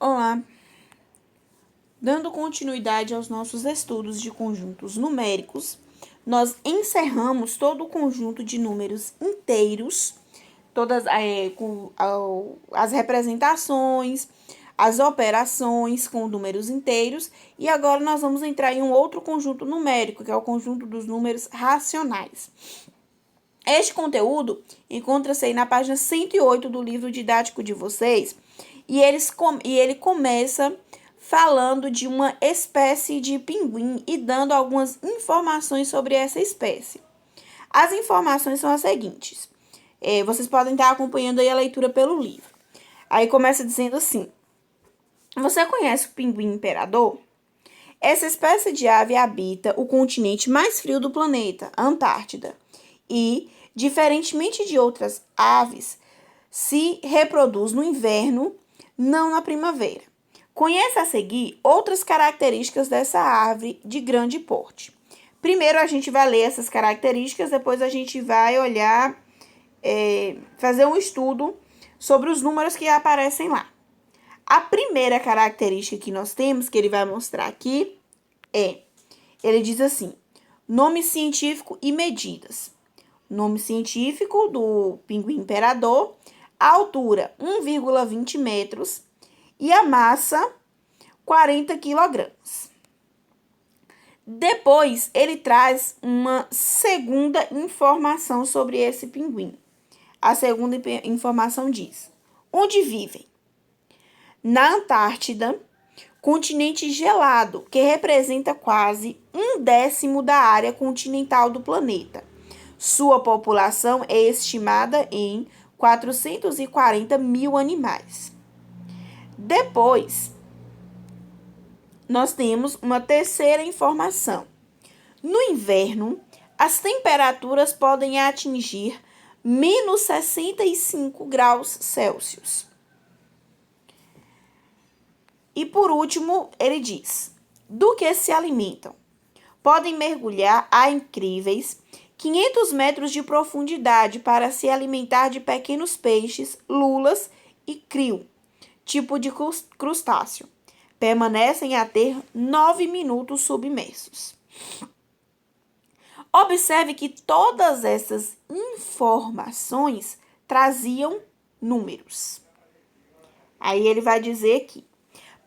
Olá! Dando continuidade aos nossos estudos de conjuntos numéricos, nós encerramos todo o conjunto de números inteiros, todas as representações, as operações com números inteiros, e agora nós vamos entrar em um outro conjunto numérico, que é o conjunto dos números racionais. Este conteúdo encontra-se aí na página 108 do livro didático de vocês, e ele começa falando de uma espécie de pinguim e dando algumas informações sobre essa espécie. As informações são as seguintes. Vocês podem estar acompanhando aí a leitura pelo livro. Aí começa dizendo assim: você conhece o pinguim imperador? Essa espécie de ave habita o continente mais frio do planeta, a Antártida, e, diferentemente de outras aves, se reproduz no inverno, não na primavera. Conheça a seguir outras características dessa árvore de grande porte. Primeiro a gente vai ler essas características, depois a gente vai olhar, fazer um estudo sobre os números que aparecem lá. A primeira característica que nós temos, que ele vai mostrar aqui, ele diz assim: nome científico e medidas. Nome científico do pinguim imperador, a altura 1,20 metros e a massa 40 quilogramas. Depois, ele traz uma segunda informação sobre esse pinguim. A segunda informação diz: onde vivem? Na Antártida, continente gelado, que representa quase 1/10 da área continental do planeta. Sua população é estimada em 440 mil animais. Depois, nós temos uma terceira informação. No inverno, as temperaturas podem atingir menos 65 graus Celsius. E por último, ele diz: do que se alimentam? Podem mergulhar a incríveis 500 metros de profundidade para se alimentar de pequenos peixes, lulas e krill, tipo de crustáceo. Permanecem a ter 9 minutos submersos. Observe que todas essas informações traziam números. Aí ele vai dizer que,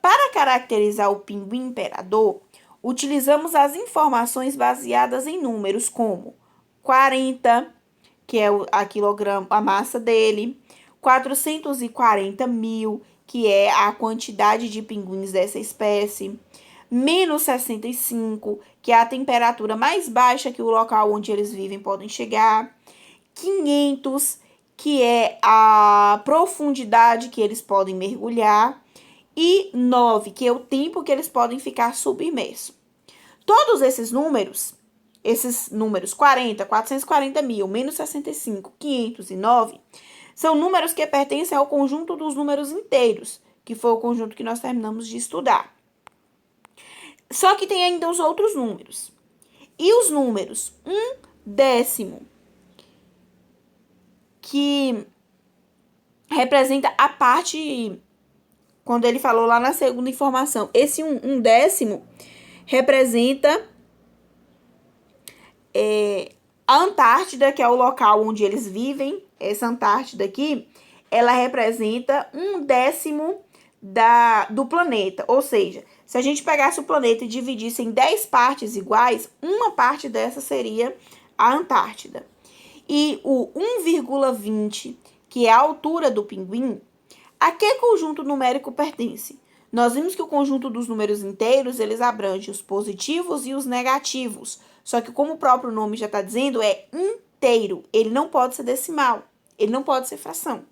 para caracterizar o pinguim imperador, utilizamos as informações baseadas em números como 40, que é a massa dele, 440 mil, que é a quantidade de pinguins dessa espécie, menos 65, que é a temperatura mais baixa que o local onde eles vivem podem chegar, 500, que é a profundidade que eles podem mergulhar, e 9, que é o tempo que eles podem ficar submersos. Todos esses números 40, 440 mil, menos 65, 500 e 9, são números que pertencem ao conjunto dos números inteiros, que foi o conjunto que nós terminamos de estudar. Só que tem ainda os outros números. E os números 1/10, que representa a parte, quando ele falou lá na segunda informação, esse 1/10 representa a Antártida, que é o local onde eles vivem. Essa Antártida aqui, ela representa 1/10 do planeta. Ou seja, se a gente pegasse o planeta e dividisse em 10 partes iguais, uma parte dessa seria a Antártida. E o 1,20, que é a altura do pinguim, a que conjunto numérico pertence? Nós vimos que o conjunto dos números inteiros, eles abrangem os positivos e os negativos. Só que, como o próprio nome já está dizendo, é inteiro. Ele não pode ser decimal. Ele não pode ser fração.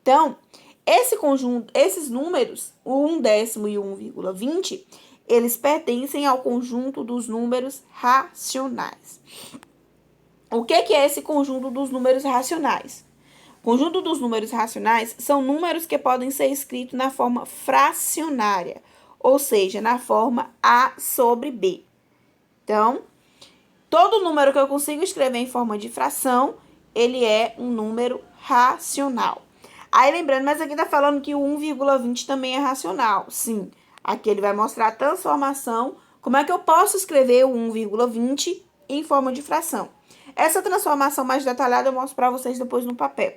Então, esses números, o 1/10 e o 1,20, eles pertencem ao conjunto dos números racionais. O que é esse conjunto dos números racionais? O conjunto dos números racionais são números que podem ser escritos na forma fracionária, ou seja, na forma A sobre B. Então, todo número que eu consigo escrever em forma de fração, ele é um número racional. Aí lembrando, mas aqui tá falando que o 1,20 também é racional. Sim, aqui ele vai mostrar a transformação. Como é que eu posso escrever o 1,20 em forma de fração? Essa transformação mais detalhada eu mostro para vocês depois no papel.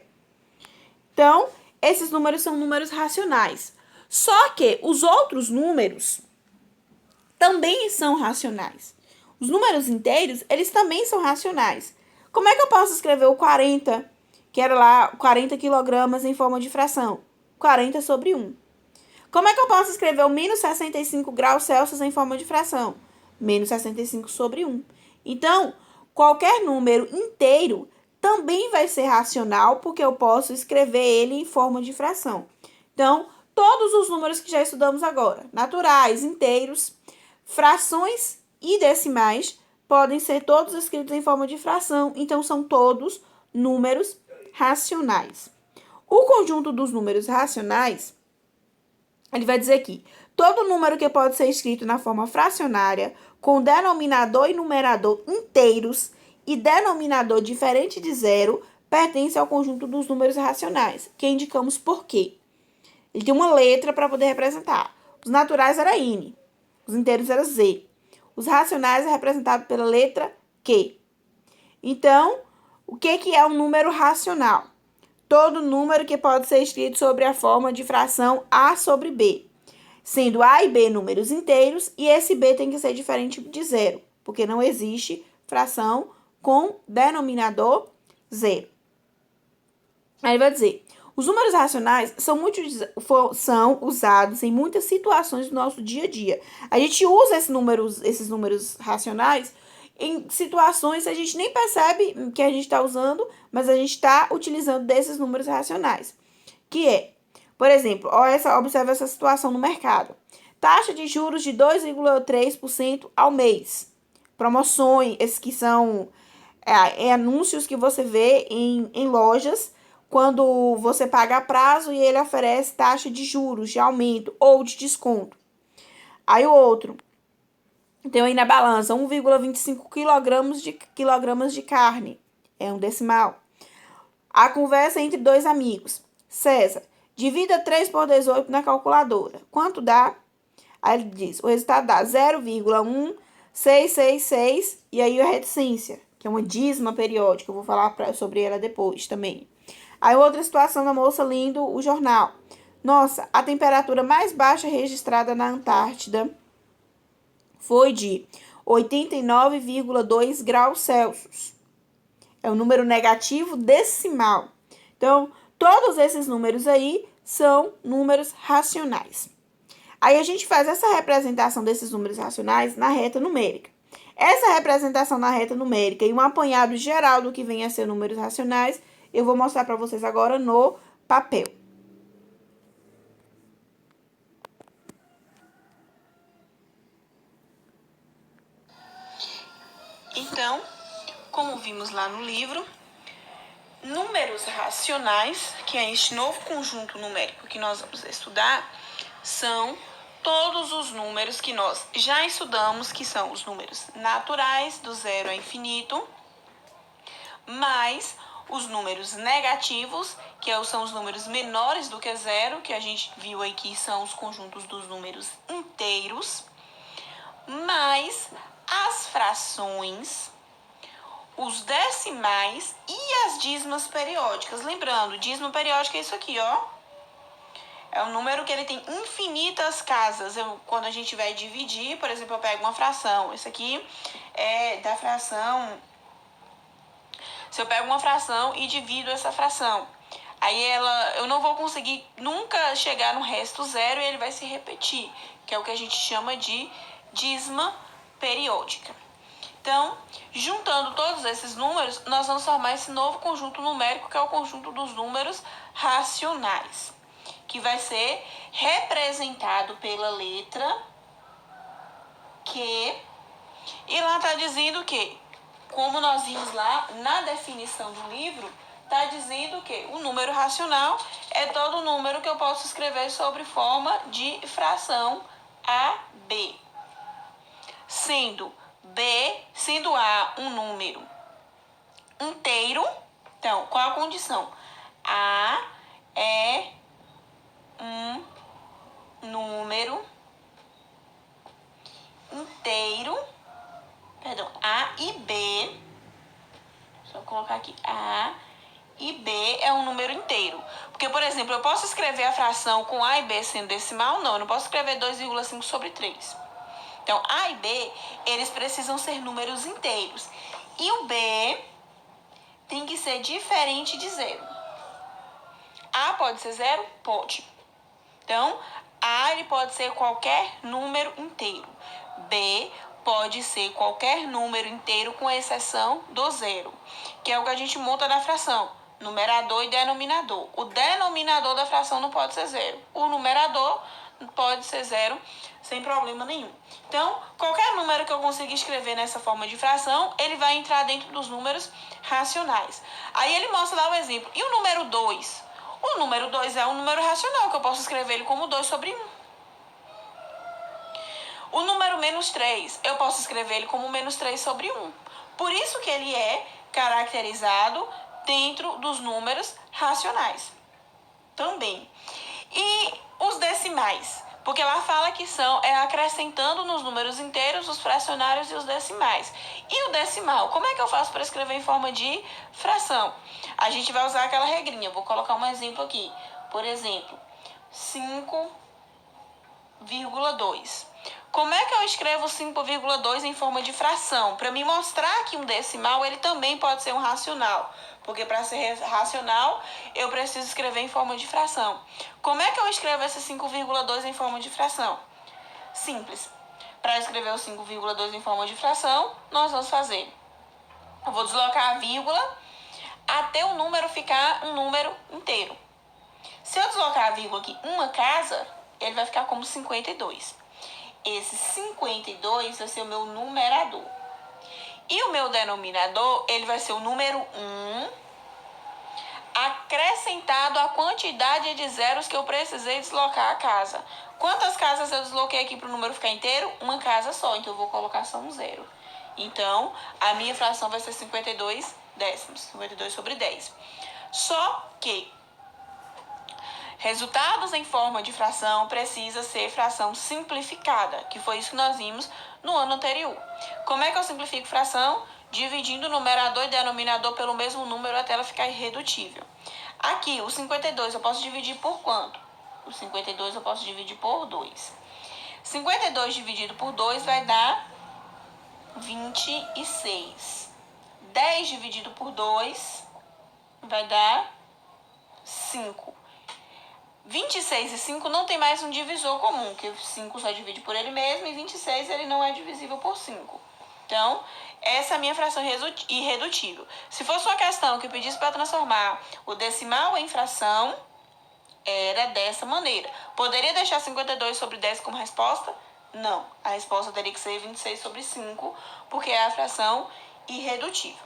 Então, esses números são números racionais. Só que os outros números também são racionais. Os números inteiros, eles também são racionais. Como é que eu posso escrever o 40, que era lá 40 quilogramas em forma de fração? 40 sobre 1. Como é que eu posso escrever o menos 65 graus Celsius em forma de fração? Menos 65 sobre 1. Então, qualquer número inteiro também vai ser racional, porque eu posso escrever ele em forma de fração. Então, todos os números que já estudamos agora, naturais, inteiros, frações e decimais, podem ser todos escritos em forma de fração, então são todos números racionais. O conjunto dos números racionais, ele vai dizer aqui, todo número que pode ser escrito na forma fracionária, com denominador e numerador inteiros e denominador diferente de zero, pertence ao conjunto dos números racionais, que indicamos por quê. Ele tem uma letra para poder representar. Os naturais era N, os inteiros era Z. Os racionais é representado pela letra Q. Então, o que é um número racional? Todo número que pode ser escrito sobre a forma de fração A sobre B, sendo A e B números inteiros, e esse B tem que ser diferente de zero, porque não existe fração com denominador zero. Aí vai dizer, os números racionais são usados em muitas situações do nosso dia a dia. A gente usa esses números racionais em situações que a gente nem percebe que a gente está usando, mas a gente está utilizando desses números racionais. Que é, por exemplo, observa essa situação no mercado. Taxa de juros de 2,3% ao mês. Promoções, esses que são anúncios que você vê em lojas, quando você paga a prazo e ele oferece taxa de juros, de aumento ou de desconto. Aí o outro, tem aí na balança 1,25 quilogramas de carne, é um decimal. A conversa entre dois amigos. César, divida 3 por 18 na calculadora. Quanto dá? Aí ele diz, o resultado dá 0,1666 e aí a reticência, que é uma dízima periódica, eu vou falar sobre ela depois também. Aí outra situação da moça lendo o jornal. Nossa, a temperatura mais baixa registrada na Antártida foi de 89,2 graus Celsius. É um número negativo decimal. Então, todos esses números aí são números racionais. Aí a gente faz essa representação desses números racionais na reta numérica. Essa representação na reta numérica e um apanhado geral do que vem a ser números racionais, eu vou mostrar para vocês agora no papel. Então, como vimos lá no livro, números racionais, que é este novo conjunto numérico que nós vamos estudar, são todos os números que nós já estudamos, que são os números naturais, do zero a infinito, mais os números negativos, que são os números menores do que zero, que a gente viu aqui são os conjuntos dos números inteiros, mais as frações, os decimais e as dízimas periódicas. Lembrando, dízima periódica é isso aqui, ó. É um número que ele tem infinitas casas. Quando a gente vai dividir, por exemplo, eu pego uma fração. Esse aqui é da fração. Se eu pego uma fração e divido essa fração, aí eu não vou conseguir nunca chegar no resto zero e ele vai se repetir, que é o que a gente chama de dízima periódica. Então, juntando todos esses números, nós vamos formar esse novo conjunto numérico, que é o conjunto dos números racionais, que vai ser representado pela letra Q. E lá está dizendo que, como nós vimos lá na definição do livro, está dizendo que o número racional é todo número que eu posso escrever sobre forma de fração AB. Sendo A um número inteiro, então, qual a condição? A é um número inteiro, perdão, A e B, deixa eu colocar aqui, A e B é um número inteiro. Porque, por exemplo, eu posso escrever a fração com A e B sendo decimal? Não, eu não posso escrever 2,5 sobre 3. Então, A e B, eles precisam ser números inteiros. E o B tem que ser diferente de zero. A pode ser zero? Pode. Então, A ele pode ser qualquer número inteiro. B pode ser qualquer número inteiro com exceção do zero, que é o que a gente monta na fração, numerador e denominador. O denominador da fração não pode ser zero. O numerador pode ser zero sem problema nenhum. Então, qualquer número que eu consiga escrever nessa forma de fração, ele vai entrar dentro dos números racionais. Aí ele mostra lá o exemplo. E o número 2? O número 2 é um número racional, que eu posso escrever ele como 2 sobre 1. O número menos 3, eu posso escrever ele como menos 3 sobre 1. Por isso que ele é caracterizado dentro dos números racionais. Também. E os decimais? Porque ela fala que acrescentando nos números inteiros os fracionários e os decimais. E o decimal? Como é que eu faço para escrever em forma de fração? A gente vai usar aquela regrinha. Vou colocar um exemplo aqui. Por exemplo, 5,2. Como é que eu escrevo 5,2 em forma de fração? Para me mostrar que um decimal ele também pode ser um racional. Porque para ser racional, eu preciso escrever em forma de fração. Como é que eu escrevo esse 5,2 em forma de fração? Simples. Para escrever o 5,2 em forma de fração, nós vamos fazer. Eu vou deslocar a vírgula até o número ficar um número inteiro. Se eu deslocar a vírgula aqui uma casa, ele vai ficar como 52. Esse 52 vai ser o meu numerador. E o meu denominador, ele vai ser o número 1 acrescentado à quantidade de zeros que eu precisei deslocar a casa. Quantas casas eu desloquei aqui para o número ficar inteiro? Uma casa só, então eu vou colocar só um zero. Então, a minha fração vai ser 52 décimos, 52 sobre 10. Só que resultados em forma de fração precisa ser fração simplificada, que foi isso que nós vimos no ano anterior. Como é que eu simplifico fração? Dividindo o numerador e denominador pelo mesmo número até ela ficar irredutível. Aqui, o 52 eu posso dividir por quanto? O 52 eu posso dividir por 2. 52 dividido por 2 vai dar 26. 10 dividido por 2 vai dar 5. 26 e 5 não tem mais um divisor comum, que 5 só divide por ele mesmo e 26 ele não é divisível por 5. Então, essa é a minha fração irredutível. Se fosse uma questão que eu pedisse para transformar o decimal em fração, era dessa maneira. Poderia deixar 52 sobre 10 como resposta? Não. A resposta teria que ser 26 sobre 5, porque é a fração irredutível.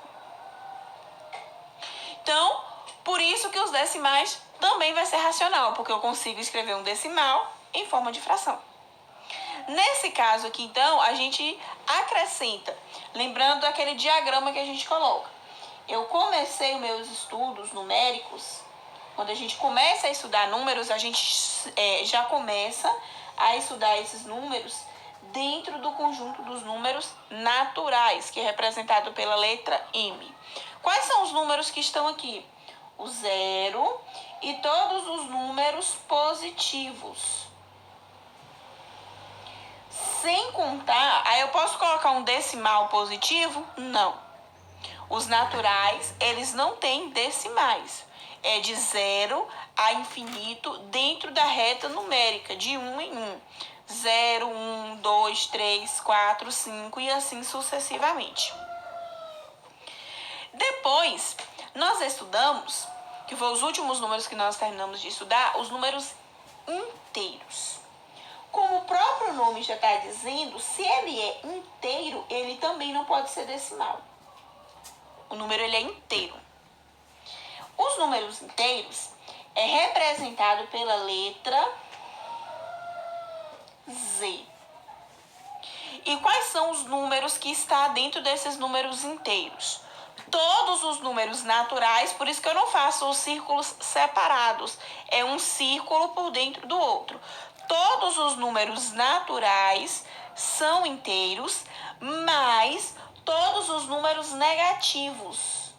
Então, por isso que os decimais também vai ser racional, porque eu consigo escrever um decimal em forma de fração. Nesse caso aqui, então, a gente acrescenta, lembrando daquele diagrama que a gente coloca. Eu comecei os meus estudos numéricos, quando a gente começa a estudar números, a gente já começa a estudar esses números dentro do conjunto dos números naturais, que é representado pela letra M. Quais são os números que estão aqui? O zero e todos os números positivos. Sem contar, aí eu posso colocar um decimal positivo? Não. Os naturais, eles não têm decimais. É de 0 a infinito dentro da reta numérica, de 1 em 1. 0, 1, 2, 3, 4, 5 e assim sucessivamente. Depois, nós estudamos, que foram os últimos números que nós terminamos de estudar, os números inteiros. Como o próprio nome já está dizendo, se ele é inteiro, ele também não pode ser decimal. O número ele é inteiro. Os números inteiros é representado pela letra Z. E quais são os números que estão dentro desses números inteiros? Todos os números naturais, por isso que eu não faço os círculos separados, é um círculo por dentro do outro. Todos os números naturais são inteiros, mas todos os números negativos,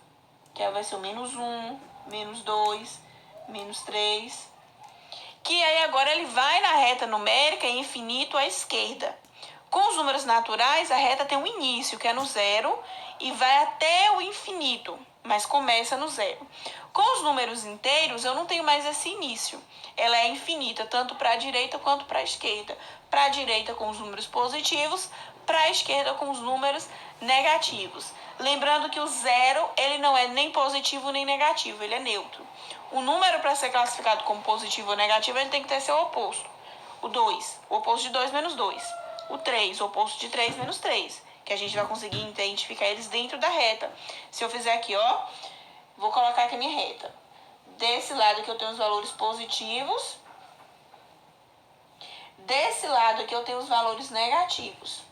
que vai ser o -1, -2, -3, que aí agora ele vai na reta numérica em infinito à esquerda. Com os números naturais, a reta tem um início, que é no zero, e vai até o infinito, mas começa no zero. Com os números inteiros, eu não tenho mais esse início. Ela é infinita, tanto para a direita quanto para a esquerda. Para a direita com os números positivos, para a esquerda com os números negativos. Lembrando que o zero, ele não é nem positivo nem negativo, ele é neutro. O número, para ser classificado como positivo ou negativo, ele tem que ter seu oposto. O 2, o oposto de 2 menos 2. O 3, o oposto de 3 menos 3. Que a gente vai conseguir identificar eles dentro da reta. Se eu fizer aqui, ó, vou colocar aqui a minha reta. Desse lado aqui eu tenho os valores positivos. Desse lado aqui eu tenho os valores negativos.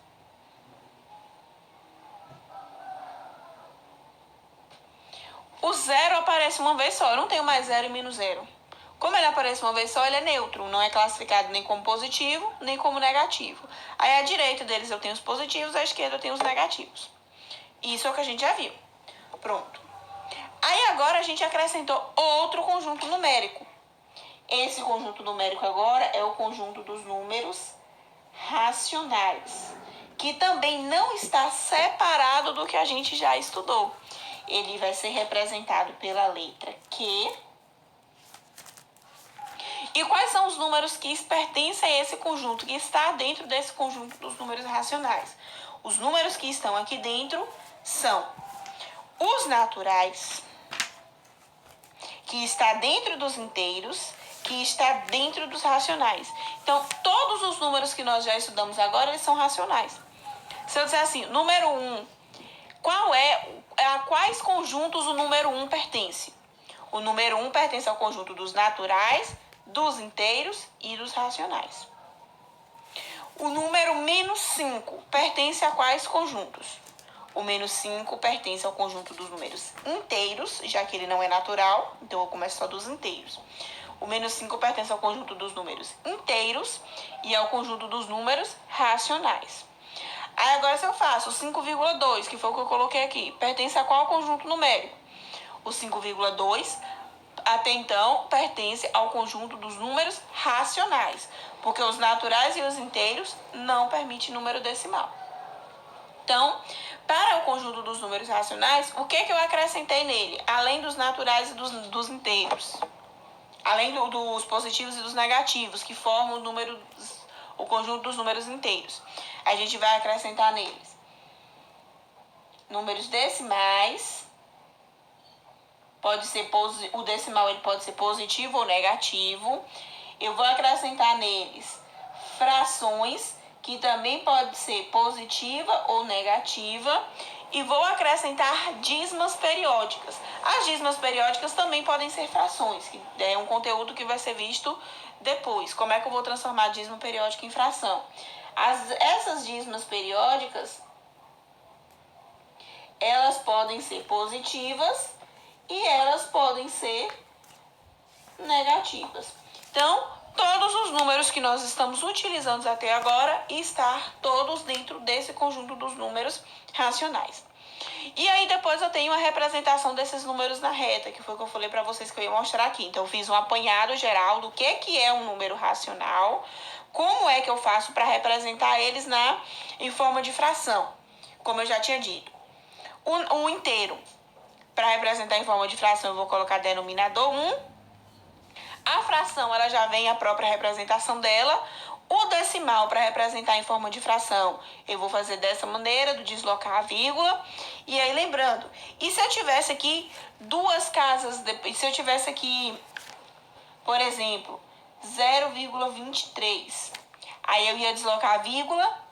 O zero aparece uma vez só, eu não tenho mais zero e menos zero. Como ele aparece uma vez só, ele é neutro, não é classificado nem como positivo, nem como negativo. Aí à direita deles eu tenho os positivos, à esquerda eu tenho os negativos. Isso é o que a gente já viu. Pronto. Aí agora a gente acrescentou outro conjunto numérico. Esse conjunto numérico agora é o conjunto dos números racionais, que também não está separado do que a gente já estudou. Ele vai ser representado pela letra Q. E quais são os números que pertencem a esse conjunto, que está dentro desse conjunto dos números racionais? Os números que estão aqui dentro são os naturais, que está dentro dos inteiros, que está dentro dos racionais. Então, todos os números que nós já estudamos agora, eles são racionais. Se eu disser assim, número 1, a quais conjuntos o número 1 pertence? O número 1 pertence ao conjunto dos naturais, dos inteiros e dos racionais. O número -5 pertence a quais conjuntos? O -5 pertence ao conjunto dos números inteiros, já que ele não é natural, então eu começo só dos inteiros. O -5 pertence ao conjunto dos números inteiros e ao conjunto dos números racionais. Aí agora se eu faço o 5,2, que foi o que eu coloquei aqui, pertence a qual conjunto numérico? O 5,2 até então pertence ao conjunto dos números racionais, porque os naturais e os inteiros não permitem número decimal. Então, para o conjunto dos números racionais, o que eu acrescentei nele? Além dos naturais e dos inteiros. Além dos positivos e dos negativos, que formam o conjunto dos números inteiros. A gente vai acrescentar neles números decimais. O decimal ele pode ser positivo ou negativo. Eu vou acrescentar neles frações, que também pode ser positiva ou negativa. E vou acrescentar dízimas periódicas. As dízimas periódicas também podem ser frações, que é um conteúdo que vai ser visto depois. Como é que eu vou transformar dízima periódica em fração? Essas dízimas periódicas, elas podem ser positivas e elas podem ser negativas. Então, todos os números que nós estamos utilizando até agora estão todos dentro desse conjunto dos números racionais. E aí depois eu tenho a representação desses números na reta, que foi o que eu falei para vocês que eu ia mostrar aqui. Então eu fiz um apanhado geral do que é um número racional, como é que eu faço para representar eles em forma de fração, como eu já tinha dito. O inteiro, para representar em forma de fração, eu vou colocar denominador 1. A fração, ela já vem a própria representação dela. O decimal, para representar em forma de fração, eu vou fazer dessa maneira, do deslocar a vírgula. E aí, lembrando, e se eu tivesse aqui duas casas, se eu tivesse aqui, por exemplo, 0,23, aí eu ia deslocar a vírgula,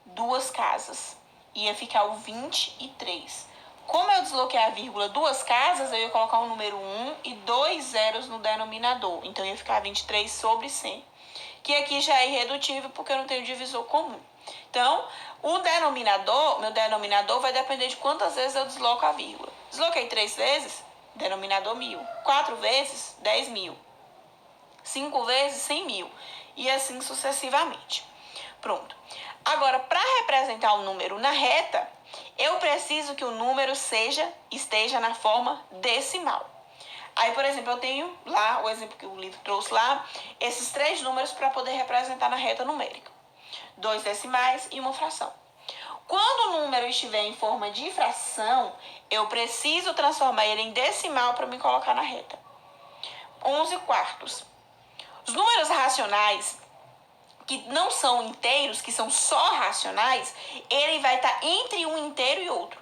duas casas, ia ficar o 23. Como eu desloquei a vírgula duas casas, eu ia colocar o número 1 e 2 zeros no denominador. Então, ia ficar 23 sobre 100. Que aqui já é irredutível porque eu não tenho divisor comum. Então, meu denominador vai depender de quantas vezes eu desloco a vírgula. Desloquei 3 vezes, denominador 1.000. 4 vezes, 10.000. 5 vezes, 100.000. E assim sucessivamente. Pronto. Agora, para representar o número na reta, eu preciso que o número esteja na forma decimal. Aí, por exemplo, eu tenho lá, o exemplo que o livro trouxe lá, esses 3 números para poder representar na reta numérica. 2 decimais e uma fração. Quando o número estiver em forma de fração, eu preciso transformar ele em decimal para me colocar na reta. 11 quartos. Os números racionais, que não são inteiros, que são só racionais, ele vai estar entre um inteiro e outro.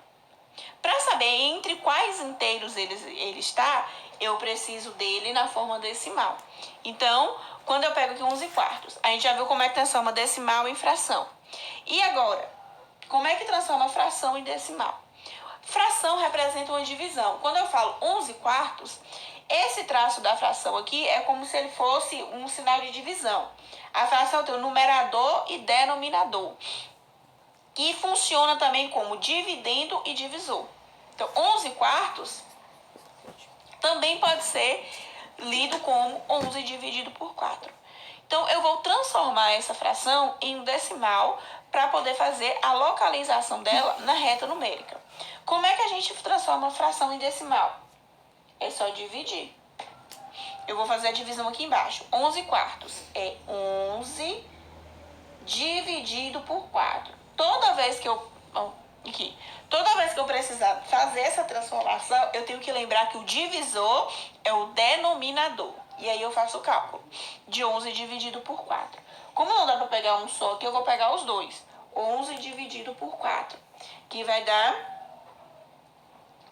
Para saber entre quais inteiros ele está, eu preciso dele na forma decimal. Então, quando eu pego aqui 11 quartos, a gente já viu como é que transforma decimal em fração. E agora, como é que transforma fração em decimal? Fração representa uma divisão. Quando eu falo 11 quartos, esse traço da fração aqui é como se ele fosse um sinal de divisão. A fração tem o numerador e denominador, que funciona também como dividendo e divisor. Então, 11 quartos também pode ser lido como 11 dividido por 4. Então, eu vou transformar essa fração em um decimal para poder fazer a localização dela na reta numérica. Como é que a gente transforma a fração em decimal? É só dividir. Eu vou fazer a divisão aqui embaixo. 11 quartos é 11 dividido por 4. Toda vez que eu precisar fazer essa transformação, eu tenho que lembrar que o divisor é o denominador. E aí eu faço o cálculo de 11 dividido por 4. Como não dá para pegar um só aqui, eu vou pegar os dois. 11 dividido por 4, que vai dar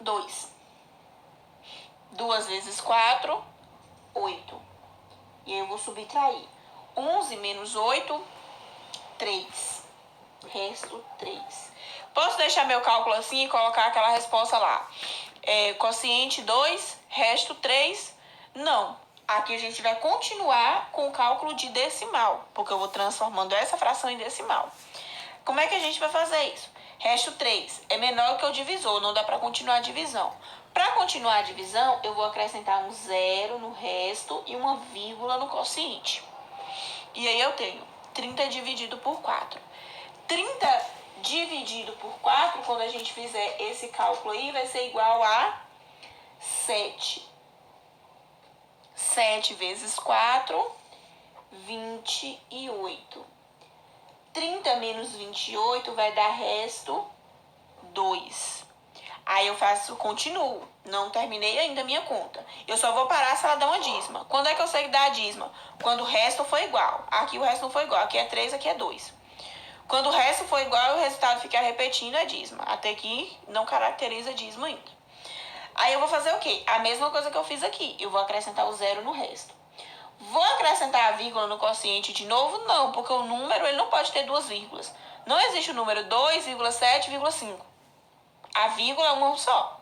2. 2 vezes 4, 8. E aí eu vou subtrair. 11 menos 8, 3. Resto 3. Posso deixar meu cálculo assim e colocar aquela resposta lá. Quociente 2, resto 3? Não. Aqui a gente vai continuar com o cálculo de decimal, porque eu vou transformando essa fração em decimal. Como é que a gente vai fazer isso? Resto 3 é menor que o divisor, não dá para continuar a divisão. Para continuar a divisão, eu vou acrescentar um zero no resto e uma vírgula no quociente. E aí eu tenho 30 dividido por 4. 30 dividido por 4, quando a gente fizer esse cálculo aí, vai ser igual a 7. 7 vezes 4, 28. 30 menos 28 vai dar resto 2. Aí eu continuo. Não terminei ainda a minha conta. Eu só vou parar se ela dá uma dízima. Quando é que eu sei que dá a dízima? Quando o resto for igual. Aqui o resto não foi igual. Aqui é 3, aqui é 2. Quando o resto for igual e o resultado ficar repetindo, é dízima. Até aqui não caracteriza dízima ainda. Aí eu vou fazer o quê? A mesma coisa que eu fiz aqui. Eu vou acrescentar o zero no resto. Vou acrescentar a vírgula no quociente de novo? Não, porque o número ele não pode ter 2 vírgulas. Não existe o número 2,7,5. A vírgula é uma só.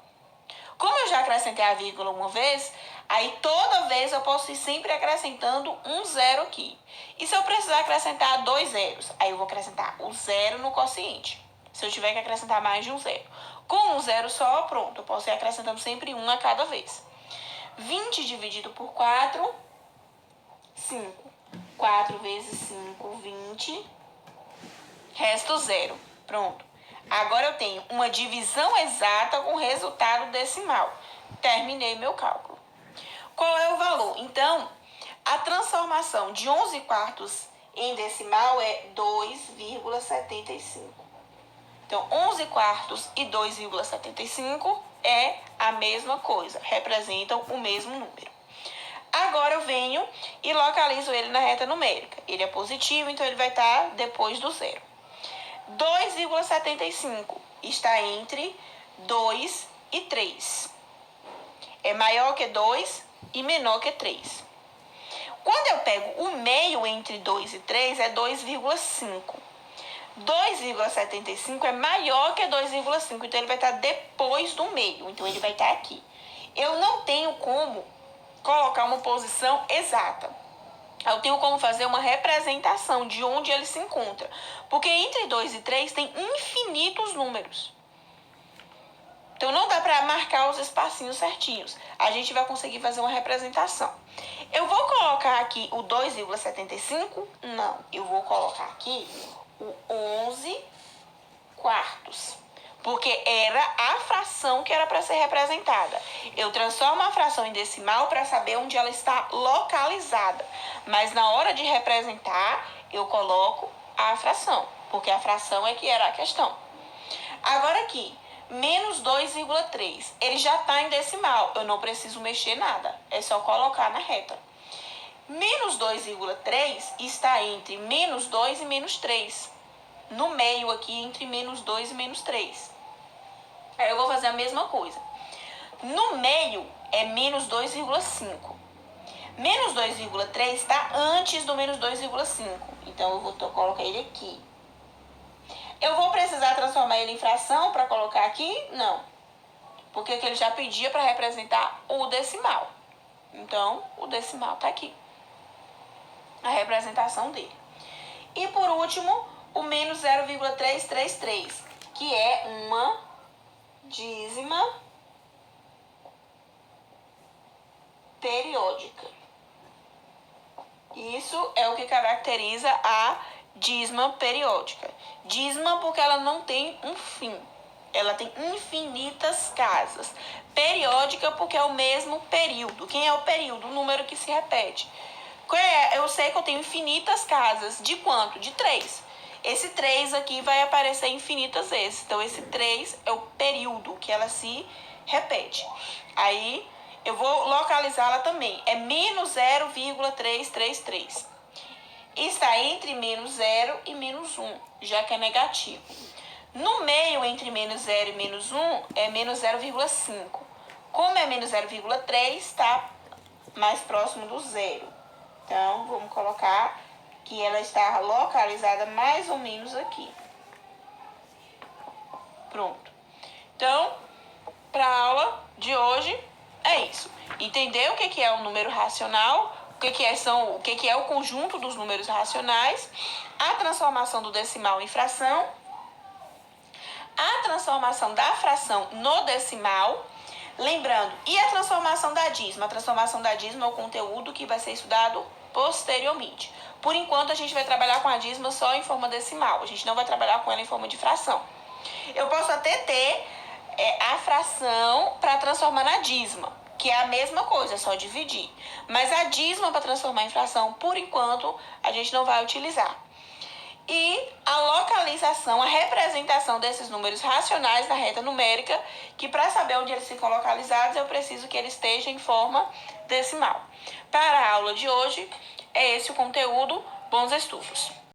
Como eu já acrescentei a vírgula uma vez, aí toda vez eu posso ir sempre acrescentando um zero aqui. E se eu precisar acrescentar 2 zeros, aí eu vou acrescentar o zero no quociente. Se eu tiver que acrescentar mais de um zero. Com um zero só, pronto, eu posso ir acrescentando sempre um a cada vez. 20 dividido por 4, 5. 4 vezes 5, 20. Resto zero. Pronto. Agora eu tenho uma divisão exata com resultado decimal. Terminei meu cálculo. Qual é o valor? Então, a transformação de 11 quartos em decimal é 2,75. Então, 11 quartos e 2,75 é a mesma coisa, representam o mesmo número. Agora eu venho e localizo ele na reta numérica. Ele é positivo, então ele vai estar depois do zero. 2,75 está entre 2 e 3. É maior que 2 e menor que 3. Quando eu pego o meio entre 2 e 3, é 2,5. 2,75 é maior que 2,5, então ele vai estar depois do meio, então ele vai estar aqui. Eu não tenho como colocar uma posição exata. Eu tenho como fazer uma representação de onde ele se encontra. Porque entre 2 e 3 tem infinitos números. Então, não dá para marcar os espacinhos certinhos. A gente vai conseguir fazer uma representação. Eu vou colocar aqui o 2,75? Não. Eu vou colocar aqui o 11 quartos. Porque era a fração que era para ser representada. Eu transformo a fração em decimal para saber onde ela está localizada. Mas na hora de representar, eu coloco a fração. Porque a fração é que era a questão. Agora aqui, menos 2,3. Ele já está em decimal. Eu não preciso mexer nada. É só colocar na reta. Menos 2,3 está entre menos 2 e menos 3. No meio aqui, entre menos 2 e menos 3. Aí eu vou fazer a mesma coisa. No meio é menos 2,5. Menos 2,3 está antes do menos 2,5. Então, eu vou colocar ele aqui. Eu vou precisar transformar ele em fração para colocar aqui? Não. Porque ele já pedia para representar o decimal. Então, o decimal está aqui. A representação dele. E por último, o menos 0,333, que é uma dízima periódica. Isso é o que caracteriza a dízima periódica. Dízima porque ela não tem um fim. Ela tem infinitas casas. Periódica porque é o mesmo período. Quem é o período? O número que se repete. Eu sei que eu tenho infinitas casas. De quanto? De 3. Esse 3 aqui vai aparecer infinitas vezes. Então, esse 3 é o período que ela se repete. Aí, eu vou localizá-la também. É menos 0,333. Está entre menos 0 e menos 1, já que é negativo. No meio, entre menos 0 e menos 1, é menos 0,5. Como é menos 0,3, está mais próximo do zero. Então, vamos colocar que ela está localizada mais ou menos aqui. Pronto. Então, para a aula de hoje, é isso. Entender o que é o número racional, o que é o conjunto dos números racionais, a transformação do decimal em fração, a transformação da fração no decimal, lembrando, e a transformação da dízima? A transformação da dízima é o conteúdo que vai ser estudado posteriormente. Por enquanto, a gente vai trabalhar com a dízima só em forma decimal. A gente não vai trabalhar com ela em forma de fração. Eu posso até ter a fração para transformar na dízima, que é a mesma coisa, é só dividir. Mas a dízima para transformar em fração, por enquanto, a gente não vai utilizar. E a localização, a representação desses números racionais na reta numérica, que para saber onde eles ficam localizados, eu preciso que eles estejam em forma decimal. Para a aula de hoje, é esse o conteúdo. Bons estudos!